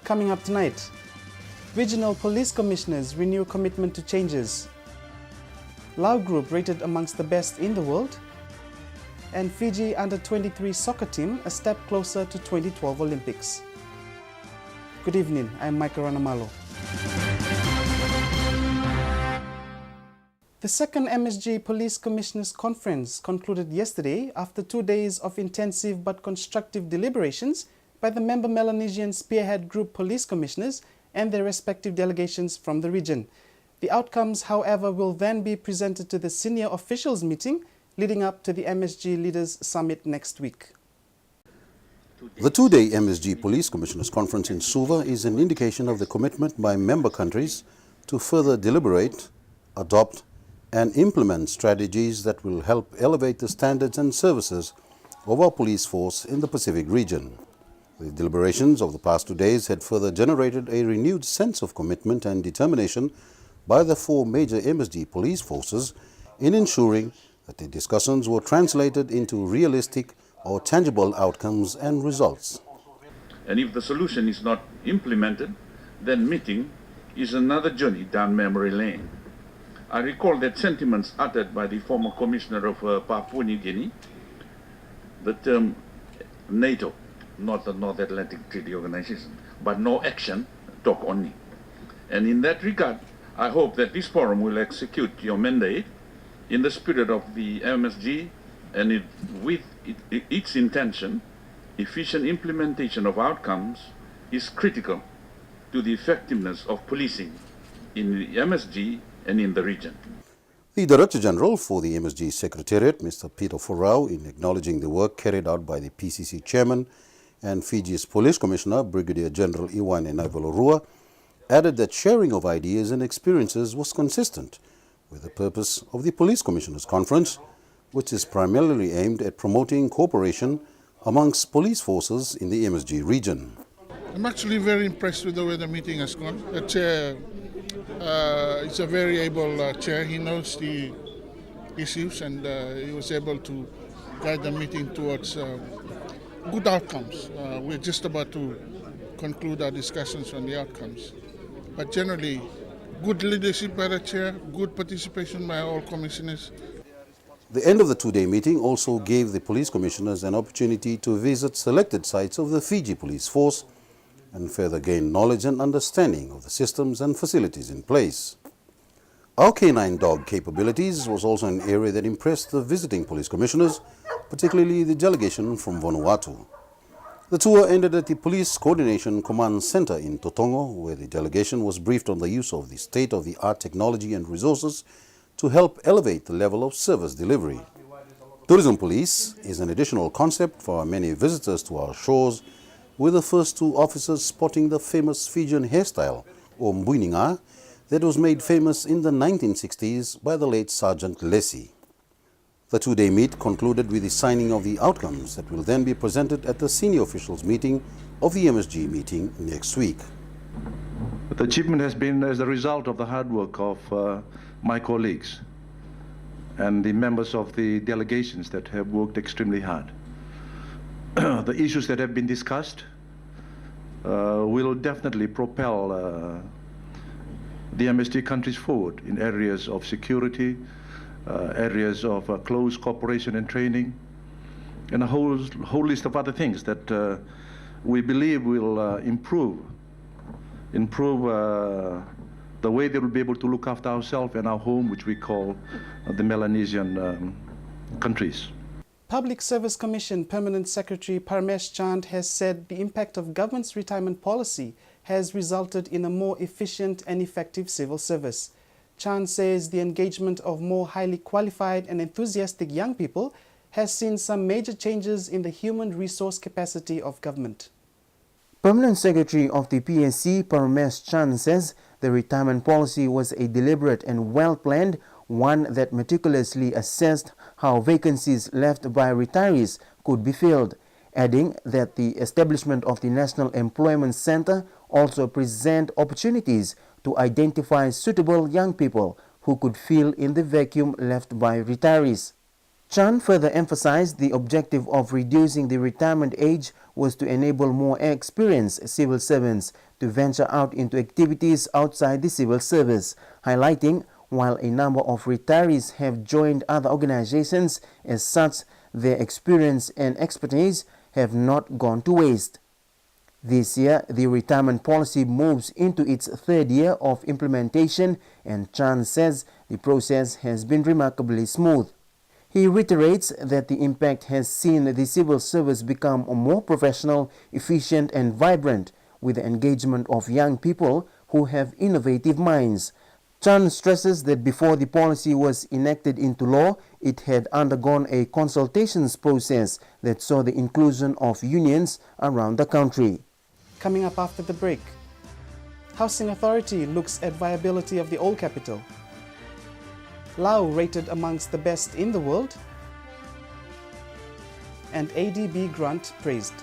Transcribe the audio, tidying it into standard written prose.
Coming up tonight, regional police commissioners renew commitment to changes. Lao Group rated amongst the best in the world. And Fiji under-23 soccer team a step closer to 2012 Olympics. Good evening, I'm Michael Ranamalo. The second MSG Police Commissioners Conference concluded yesterday after 2 days of intensive but constructive deliberations by the member Melanesian Spearhead Group Police Commissioners and their respective delegations from the region. The outcomes, however, will then be presented to the senior officials meeting leading up to the MSG Leaders Summit next week. The two-day MSG Police Commissioners Conference in Suva is an indication of the commitment by member countries to further deliberate, adopt and implement strategies that will help elevate the standards and services of our police force in the Pacific region. The deliberations of the past 2 days had further generated a renewed sense of commitment and determination by the four major MSG police forces in ensuring that the discussions were translated into realistic or tangible outcomes and results. And if the solution is not implemented, then meeting is another journey down memory lane. I recall that sentiments uttered by the former commissioner of Papua New Guinea, the term NATO, not the North Atlantic Treaty Organization, but no action, talk only. And in that regard, I hope that this forum will execute your mandate in the spirit of the MSG and with its intention. Efficient implementation of outcomes is critical to the effectiveness of policing in the MSG and in the region. The Director General for the MSG Secretariat, Mr. Peter Forau, in acknowledging the work carried out by the PCC Chairman and Fiji's Police Commissioner, Brigadier General Iwan Enaivalorua, added that sharing of ideas and experiences was consistent with the purpose of the Police Commissioners Conference, which is primarily aimed at promoting cooperation amongst police forces in the MSG region. I'm actually very impressed with the way the meeting has gone. The chair is a very able chair. He knows the issues and he was able to guide the meeting towards good outcomes. We're just about to conclude our discussions on the outcomes. But generally, good leadership by the chair, good participation by all commissioners. The end of the two-day meeting also gave the police commissioners an opportunity to visit selected sites of the Fiji police force and further gain knowledge and understanding of the systems and facilities in place. Our canine dog capabilities was also an area that impressed the visiting police commissioners, particularly the delegation from Vanuatu. The tour ended at the Police Coordination Command Center in Totongo, where the delegation was briefed on the use of the state-of-the-art technology and resources to help elevate the level of service delivery. Tourism police is an additional concept for many visitors to our shores, with the first two officers spotting the famous Fijian hairstyle, or mbuininga, that was made famous in the 1960s by the late Sergeant Lessie. The two-day meet concluded with the signing of the outcomes that will then be presented at the senior officials meeting of the MSG meeting next week. The achievement has been as a result of the hard work of my colleagues and the members of the delegations that have worked extremely hard. The issues that have been discussed will definitely propel the MSG countries forward in areas of security, areas of close cooperation and training, and a whole list of other things that we believe will improve the way they will be able to look after ourselves and our home, which we call the Melanesian countries. Public Service Commission Permanent Secretary Parmesh Chand has said the impact of government's retirement policy has resulted in a more efficient and effective civil service. Chand says the engagement of more highly qualified and enthusiastic young people has seen some major changes in the human resource capacity of government. Permanent Secretary of the PSC, Parmesh Chand, says the retirement policy was a deliberate and well-planned one that meticulously assessed how vacancies left by retirees could be filled, adding that the establishment of the National Employment Center also present opportunities to identify suitable young people who could fill in the vacuum left by retirees. Chan further emphasized the objective of reducing the retirement age was to enable more experienced civil servants to venture out into activities outside the civil service, highlighting while a number of retirees have joined other organizations, as such, their experience and expertise have not gone to waste. This year, the retirement policy moves into its third year of implementation, and Chan says the process has been remarkably smooth. He reiterates that the impact has seen the civil service become more professional, efficient and vibrant with the engagement of young people who have innovative minds. Chan stresses that before the policy was enacted into law, it had undergone a consultations process that saw the inclusion of unions around the country. Coming up after the break, Housing Authority looks at viability of the old capital. Lao rated amongst the best in the world, and ADB grant praised.